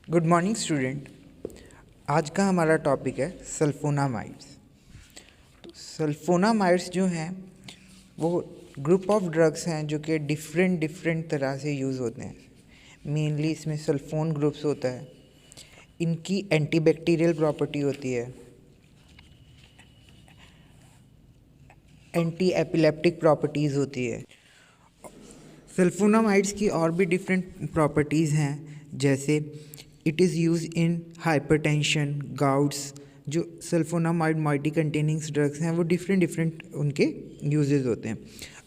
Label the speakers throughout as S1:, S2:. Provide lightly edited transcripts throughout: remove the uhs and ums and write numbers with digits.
S1: Good morning student. आज का हमारा टॉपिक है सल्फोनामाइड्स। तो सल्फोनामाइड्स जो हैं वो ग्रुप ऑफ ड्रग्स हैं जो कि डिफरेंट तरह से यूज़ होते हैं। मेनली इसमें सल्फोन ग्रुप्स होता है। इनकी एंटीबैक्टीरियल प्रॉपर्टी होती है, एंटी एपिलेप्टिक प्रॉपर्टीज़ होती है। सल्फोनामाइड्स की और भी डिफरेंट प्रॉपर्टीज़ हैं, जैसे it is use in hypertension, gouts. जो सल्फोनामाइड मॉइटी कंटेनिंग ड्रग्स हैं वो डिफरेंट उनके यूजेस होते हैं।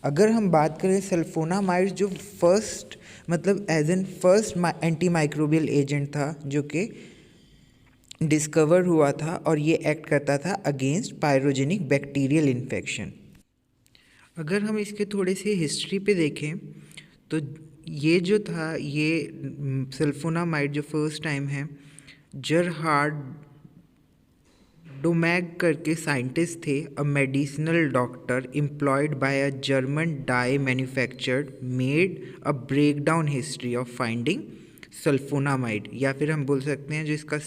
S1: अगर हम बात करें सल्फोनामाइड्स जो फर्स्ट मतलब as an first anti microbial agent था जो कि डिस्कवर हुआ था और ये एक्ट करता था अगेंस्ट पायरोजेनिक बैक्टीरियल इन्फेक्शन। अगर हम इसके थोड़े से हिस्ट्री पे देखें तो ये जो था ये सल्फोनामाइड जो फर्स्ट टाइम है जरहार्ड डोमैग करके साइंटिस्ट थे, a medicinal doctor employed by a German dye manufactured made a break down history of finding sulphonamide, या फिर हम बोल सकते हैं जो इसका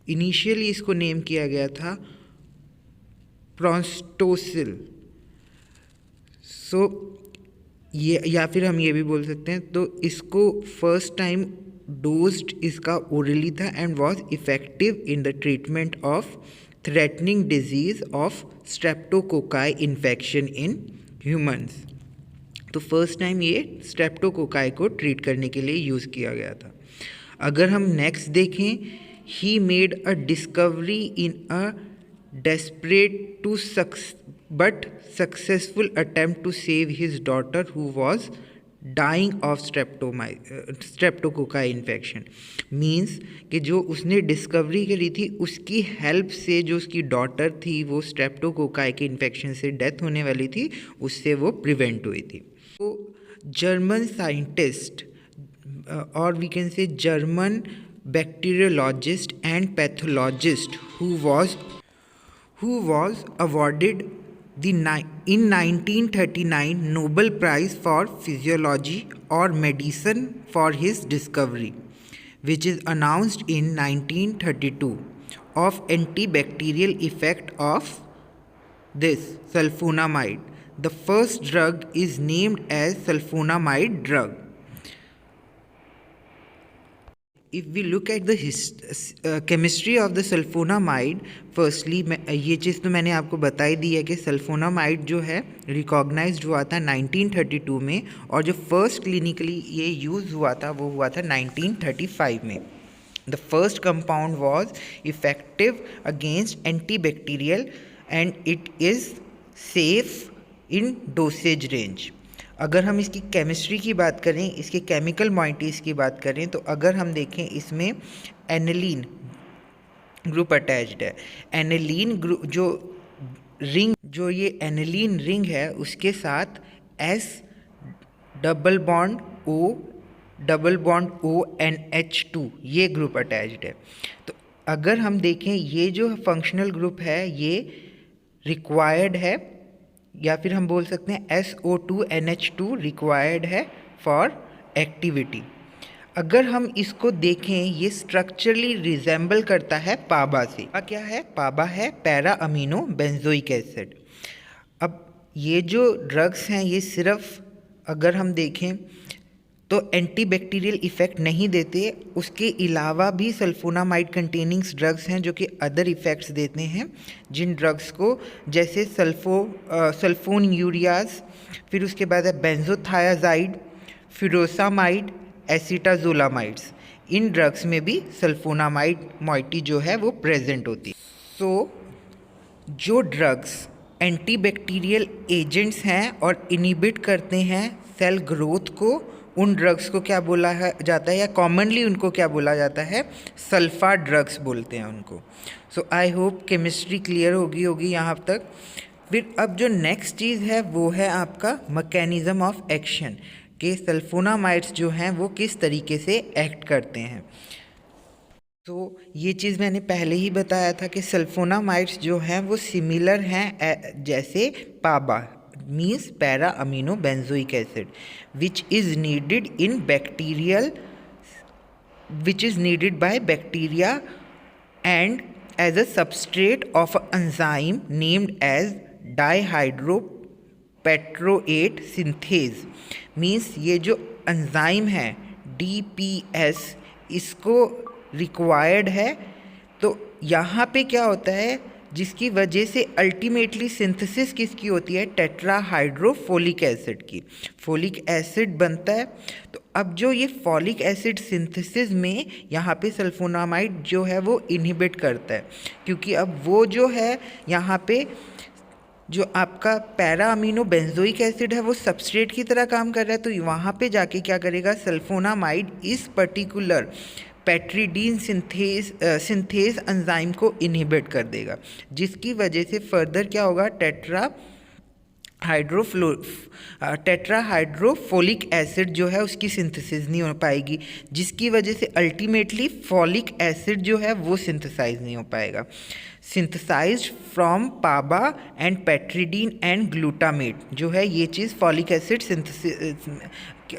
S1: इनिशियली इसको नेम किया गया था प्रोस्टोसिल। सो ये, या फिर हम ये भी बोल सकते हैं, तो इसको फर्स्ट टाइम डोज्ड इसका ओरली था and was effective in the treatment of threatening disease of streptococci infection in humans. तो फर्स्ट टाइम ये स्ट्रेप्टोकोकाई को ट्रीट करने के लिए यूज़ किया गया था। अगर हम नेक्स्ट देखें, he made a discovery in a desperate to but successful attempt to save his daughter who was dying of streptococci infection. Means कि जो उसने डिस्कवरी करी थी उसकी हेल्प से जो उसकी डॉटर थी वो स्ट्रेप्टोकोकाई के इन्फेक्शन से डेथ होने वाली थी, उससे वो प्रिवेंट हुई थी। तो जर्मन साइंटिस्ट और we can say German bacteriologist and pathologist who was awarded in 1939 Nobel Prize for Physiology or Medicine for his discovery, which is announced in 1932, of antibacterial effect of this sulfonamide. The first drug is named as sulfonamide drug. If we look at the chemistry of the sulfonamide, firstly ये चीज़ तो मैंने आपको बताई दी है कि sulphonamide जो है recognised हुआ था 1932 में, और जो फर्स्ट क्लिनिकली ये यूज़ हुआ था वो हुआ था 1935 में। The first compound was effective against antibacterial and it is safe in dosage range. अगर हम इसकी केमिस्ट्री की बात करें, इसके केमिकल मॉइटीज़ की बात करें, तो अगर हम देखें इसमें एनिलीन ग्रुप अटैच्ड है। एनिलीन ग्रुप जो ये एनिलीन रिंग है उसके साथ S double bond O NH2 ये ग्रुप अटैच्ड है। तो अगर हम देखें ये जो फंक्शनल ग्रुप है ये रिक्वायर्ड है, या फिर हम बोल सकते हैं SO2 NH2 रिक्वायर्ड है फॉर एक्टिविटी। अगर हम इसको देखें ये स्ट्रक्चरली रिजेंबल करता है पाबा से। क्या है पाबा? है पैरा अमीनो बेंजोइक एसिड। अब ये जो ड्रग्स हैं ये सिर्फ अगर हम देखें तो एंटीबैक्टीरियल इफ़ेक्ट नहीं देते, उसके अलावा भी सल्फोनामाइड कंटेनिंग ड्रग्स हैं जो कि अदर इफ़ेक्ट्स देते हैं, जिन ड्रग्स को जैसे सल्फोन यूरियाज, फिर उसके बाद है बेंजोथायाजाइड, फिरोसामाइड, एसिटाजोलामाइड्स। इन ड्रग्स में भी सल्फोनामाइड मॉइटी जो है वो प्रेजेंट होती है। सो जो ड्रग्स एंटीबैक्टीरियल एजेंट्स हैं और इनिबिट करते हैं सेल ग्रोथ को, उन ड्रग्स को क्या बोला जाता है, या कॉमनली उनको क्या बोला जाता है? सल्फा ड्रग्स बोलते हैं उनको। सो आई होप केमिस्ट्री क्लियर होगी यहाँ तक। फिर अब जो नेक्स्ट चीज़ है वो है आपका मैकेनिज़्म ऑफ एक्शन, कि सल्फोनामाइड्स जो हैं वो किस तरीके से एक्ट करते हैं। तो ये चीज़ मैंने पहले ही बताया था कि सल्फोनामाइड्स जो हैं वो सिमिलर हैं जैसे पाबा means para amino benzoic acid which is needed in bacterial which is needed by bacteria and as a substrate of an enzyme named as dihydropetroate synthase. Means ये जो एंजाइम है DPS इसको required है। तो यहाँ पे क्या होता है, जिसकी वजह से अल्टीमेटली सिंथेसिस किसकी होती है, टेट्राहाइड्रोफोलिक एसिड की। फोलिक एसिड बनता है। तो अब जो ये फॉलिक एसिड सिंथेसिस में यहाँ पे सल्फोनामाइड जो है वो इनहिबिट करता है, क्योंकि अब वो जो है यहाँ पे जो आपका पैरा अमीनो बेंजोइक एसिड है वो सबस्ट्रेट की तरह काम कर रहा है। तो वहाँ पे जाके क्या करेगा, सल्फोनामाइड इस पर्टिकुलर पेट्रीडीन सिंथेज एंजाइम को इनहिबिट कर देगा, जिसकी वजह से फर्दर क्या होगा, टेट्राहाइड्रोफोलिक एसिड जो है उसकी सिंथेसिस नहीं हो पाएगी, जिसकी वजह से अल्टीमेटली फॉलिक एसिड जो है वो सिंथेसाइज नहीं हो पाएगा। Synthesised from PABA and pteridine and glutamate जो है ये चीज़ फॉलिक एसिड सिंथेसिस,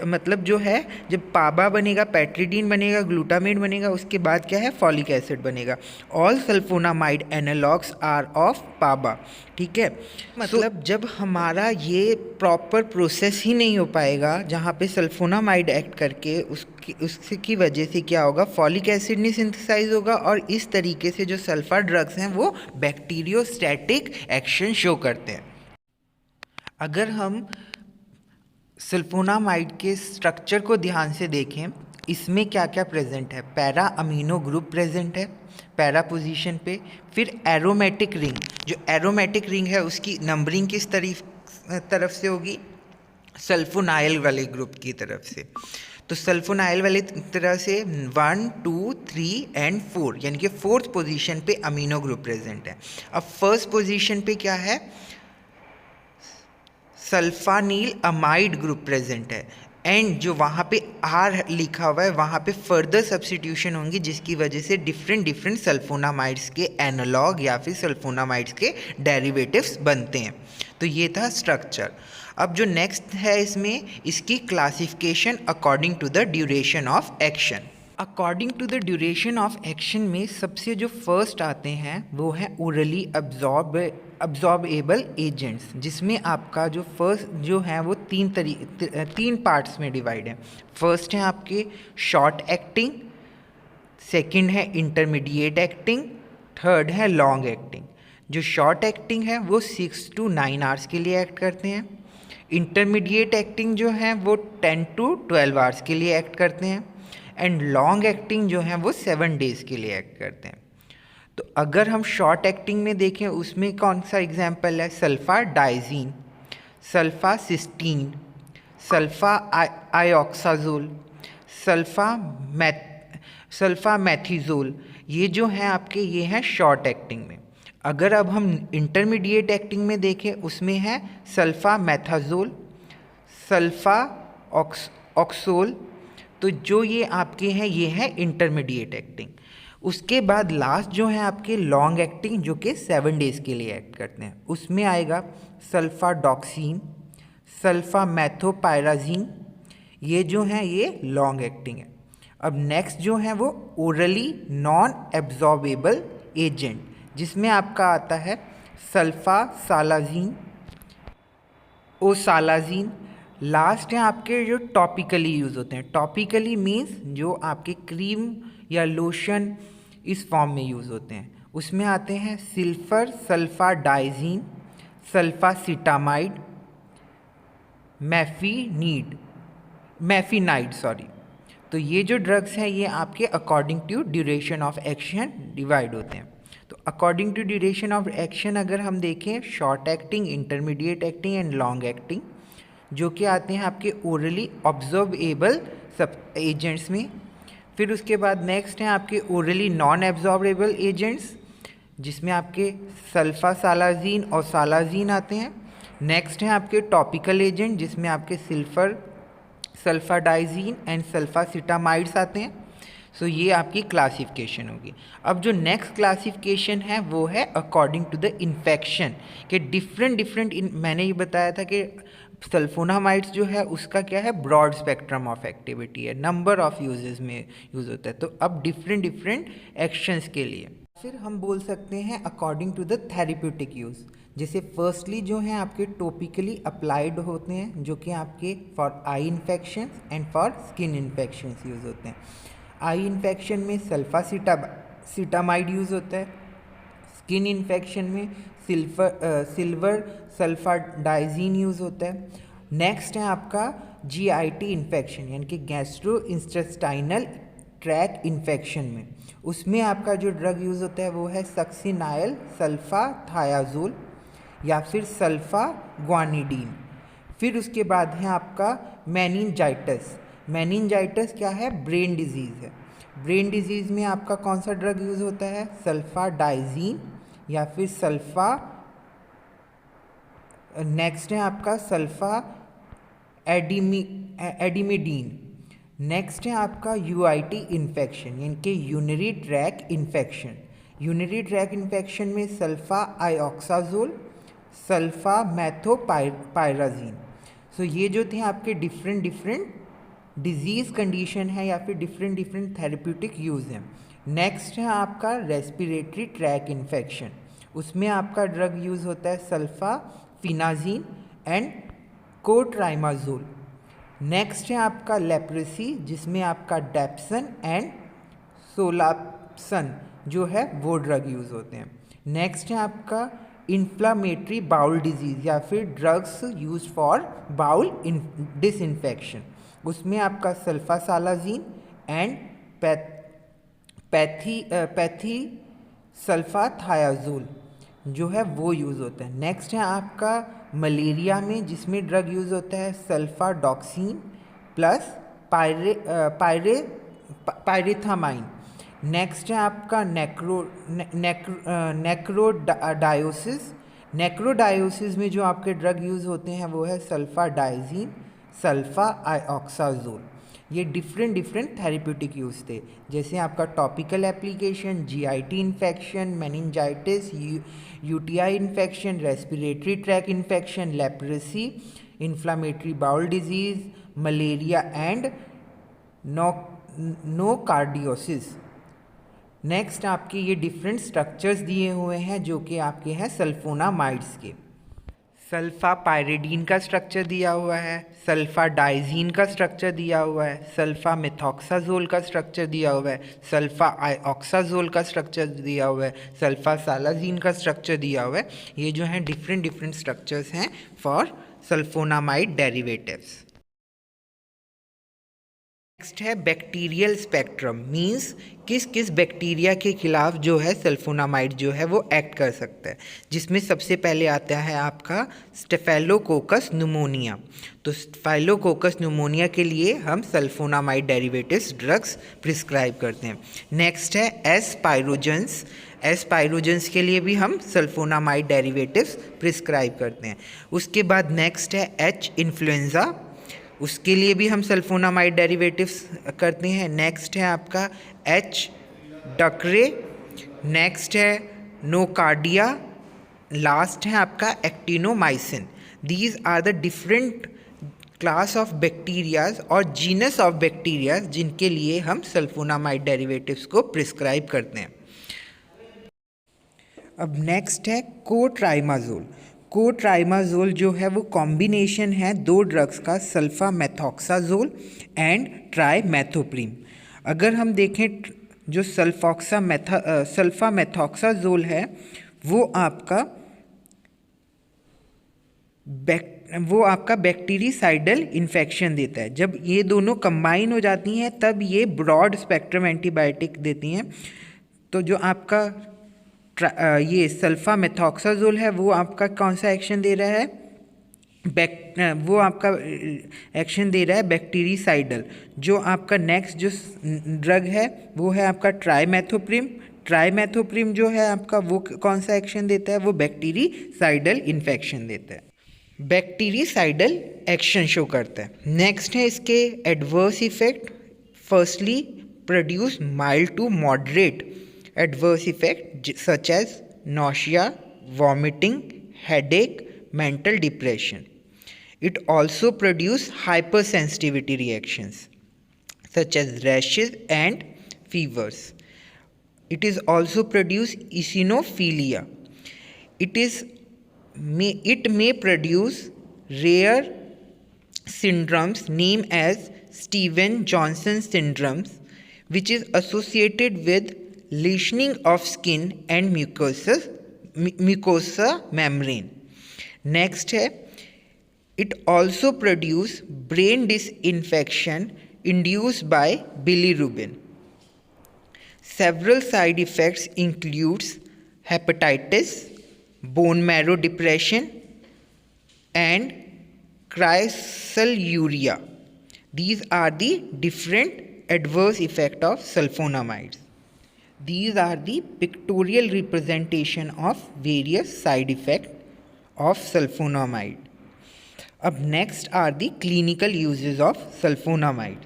S1: मतलब जो है जब पाबा बनेगा, पेट्रीडीन बनेगा, ग्लूटामेट बनेगा, उसके बाद क्या है, फॉलिक एसिड बनेगा। All sulphonamide analogues are of PABA. ठीक है, मतलब जब हमारा ये प्रॉपर प्रोसेस ही नहीं हो पाएगा जहाँ पे सल्फोनामाइड एक्ट करके उसकी वजह से क्या होगा, फॉलिक एसिड नहीं सिंथेसाइज होगा और इस तरीके से जो सल्फर ड्रग्स हैं वो बैक्टीरियोस्टैटिक एक्शन शो करते हैं। अगर हम सल्फोनामाइड के स्ट्रक्चर को ध्यान से देखें, इसमें क्या क्या प्रेजेंट है, पैरा अमीनो ग्रुप प्रेजेंट है पैरा पोजीशन पे। फिर एरोमेटिक रिंग, जो एरोमेटिक रिंग है उसकी नंबरिंग किस तरफ से होगी, सल्फोनाइल वाले ग्रुप की तरफ से। तो सल्फोनाइल वाले तरह से 1, 2, 3 एंड 4, यानी कि 4th पोजीशन पे अमीनो ग्रुप प्रेजेंट है। अब फर्स्ट पोजीशन पे क्या है, सल्फानील अमाइड ग्रुप प्रेजेंट है। एंड जो वहाँ पे आर लिखा हुआ है वहाँ पे फर्दर सब्स्टिट्यूशन होंगी, जिसकी वजह से डिफरेंट सल्फोनामाइड्स के एनालॉग या फिर सल्फोनामाइड्स के डेरिवेटिव्स बनते हैं। तो ये था स्ट्रक्चर। अब जो नेक्स्ट है इसमें, इसकी classification according to the duration of action. According to the duration of action में सबसे जो फर्स्ट आते हैं वो है ओरली अब्जॉर्बेबल एजेंट्स, जिसमें आपका जो फर्स्ट जो है वो तीन पार्ट्स में डिवाइड है। फर्स्ट है आपके शॉर्ट एक्टिंग, सेकंड है इंटरमीडिएट एक्टिंग, थर्ड है लॉन्ग एक्टिंग। जो शॉर्ट एक्टिंग है वो 6 to 9 आवर्स के लिए एक्ट करते हैं। इंटरमीडिएट एक्टिंग जो है वो 10 to 12 आवर्स के लिए एक्ट करते हैं। एंड लॉन्ग एक्टिंग जो है वो 7 डेज़ के लिए एक्ट करते हैं। तो अगर हम शॉर्ट एक्टिंग में देखें उसमें कौन सा एग्जाम्पल है, sulpha diazine, sulpha cysteine, sulpha isoxazole, sulpha methizole, ये जो हैं आपके ये हैं शॉर्ट एक्टिंग में। अगर अब हम इंटरमीडिएट एक्टिंग में देखें उसमें है सल्फा मैथाजोल, सल्फा ऑक्सोल। तो जो ये आपके हैं ये है इंटरमीडिएट एक्टिंग। उसके बाद लास्ट जो है आपके लॉन्ग एक्टिंग, जो कि 7 डेज़ के लिए एक्ट करते हैं। उसमें आएगा सल्फा डॉक्सीन, सल्फा मैथोपायराजीन, ये जो हैं ये लॉन्ग एक्टिंग है। अब नेक्स्ट जो है वो ओरली नॉन एब्जॉर्बेबल एजेंट, जिसमें आपका आता है सल्फा सालाजीन, ओसालाजीन। लास्ट हैं आपके जो टॉपिकली यूज़ होते हैं। टॉपिकली मीन्स जो आपके क्रीम या लोशन इस फॉर्म में यूज़ होते हैं। उसमें आते हैं सिल्फर सल्फाडाइजीन, सल्फासिटामाइड, मैफिनाइड। तो ये जो ड्रग्स हैं ये आपके according to duration of action divide होते हैं। तो according to duration of action अगर हम देखें, short acting, intermediate acting and long acting, जो कि आते हैं आपके ओरली ऑब्जॉर्बेबल सब एजेंट्स में। फिर उसके बाद नेक्स्ट हैं आपके ओरली नॉन एब्जॉर्बेबल एजेंट्स, जिसमें आपके सल्फा सालाजीन और सालाजीन आते हैं। नेक्स्ट हैं आपके टॉपिकल एजेंट, जिसमें आपके सल्फाडाइजीन एंड सल्फासिटामाइड्स आते हैं। सो ये आपकी क्लासिफिकेशन होगी। अब जो नेक्स्ट क्लासिफिकेशन है वो है अकॉर्डिंग टू द इन्फेक्शन के डिफरेंट मैंने ये बताया था कि सल्फोनामाइड्स जो है उसका क्या है, ब्रॉड स्पेक्ट्रम ऑफ एक्टिविटी है, नंबर ऑफ यूजेस में यूज़ होता है। तो अब डिफरेंट डिफरेंट एक्शंस के लिए फिर हम बोल सकते हैं according to the therapeutic use. जैसे फर्स्टली जो है आपके टॉपिकली अप्लाइड होते हैं, जो कि आपके for eye infection and for skin infection use होते हैं। आई इन्फेक्शन में सल्फासिटामाइड यूज़ होता है, स्किन इन्फेक्शन में सिल्वर सल्फाडाइजीन यूज़ होता है। नेक्स्ट है आपका जीआईटी इन्फेक्शन यानी कि गैस्ट्रो इंटेस्टाइनल ट्रैक इन्फेक्शन में, उसमें आपका जो ड्रग यूज़ होता है वो है सक्सिनाइल सल्फाथायाजोल या फिर सल्फाग्वानिडीन। फिर उसके बाद है आपका मेनिंजाइटिस। मेनिंजाइटिस क्या है, ब्रेन डिजीज़ है। ब्रेन डिजीज़ में आपका कौन सा ड्रग यूज़ होता है, सल्फाडाइजीन या फिर नेक्स्ट है आपका सल्फा एडिमिडीन। नेक्स्ट है आपका यूआईटी इन्फेक्शन यानी कि urinary track infection. Urinary track infection में सल्फा आयोक्साजोल, सल्फा मैथोपायराजीन। सो ये जो थे आपके डिफरेंट डिजीज़ कंडीशन है या फिर डिफरेंट थेरेप्यूटिक यूज़ हैं। नेक्स्ट है आपका रेस्पिरेटरी ट्रैक इन्फेक्शन, उसमें आपका ड्रग यूज़ होता है सल्फाफिनाजीन एंड कोट्राइमाजोल। नेक्स्ट है आपका लेप्रेसी, जिसमें आपका डेप्सन एंड सोलाप्सन जो है वो ड्रग यूज़ होते हैं। नेक्स्ट है आपका इन्फ्लामेटरी बाउल डिजीज़ या फिर drugs use for bowel disinfection, उसमें आपका सल्फासालाजीन एंड पैथी सल्फाथायाजोल जो है वो यूज़ होता है। नेक्स्ट है आपका मलेरिया में, जिसमें ड्रग यूज़ होता है सल्फाडॉक्सिन प्लस पायरेथामाइन। नेक्स्ट है आपका नेक्रोडायोसिस। नेक्रोडायोसिस में जो आपके ड्रग यूज़ होते हैं वो है सल्फाडाइजीन, सल्फा आयोक्साजोल। ये डिफरेंट थेरेप्यूटिक यूज़ थे, जैसे आपका topical application GIT infection, meningitis, UTI infection, respiratory track infection, leprosy, inflammatory bowel disease, malaria and nocardiosis. Next आपके ये डिफरेंट स्ट्रक्चर्स दिए हुए हैं जो कि आपके हैं सल्फोनामाइड्स के। सल्फापायरिडीन का स्ट्रक्चर दिया हुआ है, सल्फाडाइजीन का स्ट्रक्चर दिया हुआ है, सल्फा मेथॉक्साजोल का स्ट्रक्चर दिया हुआ है, सल्फा आयोक्साजोल का स्ट्रक्चर दिया हुआ है, सल्फासालाजीन का स्ट्रक्चर दिया हुआ है। ये जो हैं डिफरेंट स्ट्रक्चर्स हैं फॉर सल्फोनामाइड डेरिवेटिव्स। नेक्स्ट है बैक्टीरियल स्पेक्ट्रम, मींस किस किस बैक्टीरिया के खिलाफ जो है सल्फोनामाइड जो है वो एक्ट कर सकता है, जिसमें सबसे पहले आता है आपका स्टेफेलोकोकस न्यूमोनिया। तो स्टेफेलोकोकस न्यूमोनिया के लिए हम सल्फोनामाइड डेरिवेटिव्स ड्रग्स प्रिस्क्राइब करते हैं। नेक्स्ट है एस पायरोजेंस। एस पायरोजेंस के लिए भी हम सल्फोनामाइड डेरिवेटिव्स प्रिस्क्राइब करते हैं। उसके बाद नेक्स्ट है एच इन्फ्लुएंजा, उसके लिए भी हम सल्फोनामाइड डेरिवेटिव्स करते हैं। नेक्स्ट है आपका एच डकरे, नेक्स्ट है नोकार्डिया, लास्ट है आपका actinomycin. These are the different class of bacterias और जीनस ऑफ बैक्टीरियाज जिनके लिए हम सल्फोनामाइड डेरिवेटिव्स को प्रिस्क्राइब करते हैं। अब नेक्स्ट है कोट्राइमाजोल। कोट्राइमाजोल जो है वो कॉम्बिनेशन है दो ड्रग्स का, सल्फा मेथॉक्साजोल एंड ट्राइमेथोप्रिम। अगर हम देखें जो सल्फा मेथॉक्साजोल है वो आपका बैक्टीरिसाइडल इन्फेक्शन देता है। जब ये दोनों कंबाइन हो जाती हैं तब ये ब्रॉड स्पेक्ट्रम एंटीबायोटिक देती हैं। तो जो आपका ये सल्फा मेथॉक्साजोल है वो आपका कौन सा एक्शन दे रहा है, वो आपका एक्शन दे रहा है बैक्टीरिसाइडल। जो आपका नेक्स्ट जो ड्रग है वो है आपका ट्राइमेथोप्रिम। ट्राइमेथोप्रिम जो है आपका वो कौन सा एक्शन देता है, वो बैक्टीरिसाइडल इन्फेक्शन देता है, बैक्टीरिसाइडल एक्शन शो करता है। नेक्स्ट है इसके adverse effect. Firstly produce mild to moderate adverse effect such as nausea, vomiting, headache, mental depression. It also produce hypersensitivity reactions such as rashes and fevers. It is also produce eosinophilia. It may produce rare syndromes named as Steven-Johnson syndromes, which is associated with lesioning of skin and mucosa membrane. Next है, it also produce brain disinfection induced by bilirubin. Several side effects includes hepatitis, bone marrow depression, and cryolluria. These are the different adverse effects of sulfonamides. These are the pictorial representation of various side effects of sulfonamide. Up next are the clinical uses of sulfonamides.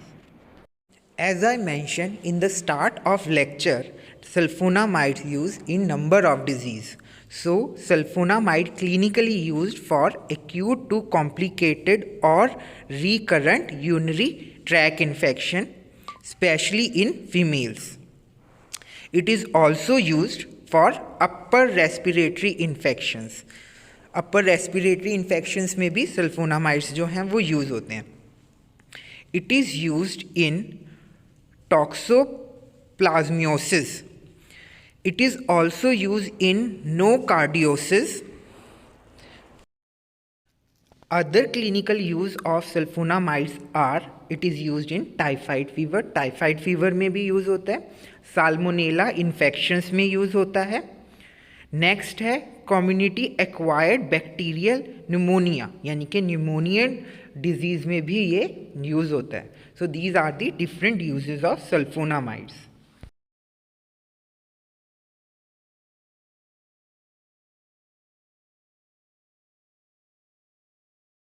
S1: As I mentioned in the start of lecture, sulfonamides used in number of disease. So sulfonamide clinically used for acute to complicated or recurrent urinary tract infection, especially in females. It is also used for upper respiratory infections. Upper respiratory infections में भी sulphonamides जो हैं वो use होते हैं. It is used in toxoplasmosis. It is also used in nocardiosis. Other clinical use of sulfonamides are, it is used in typhoid fever. Typhoid fever में भी use होता है. साल्मोनेला इन्फेक्शंस में यूज़ होता है. नेक्स्ट है कम्युनिटी एक्वायर्ड बैक्टीरियल न्यूमोनिया, यानी कि न्यूमोनियन डिजीज़ में भी ये यूज़ होता है. So these are the different uses of sulphonamides.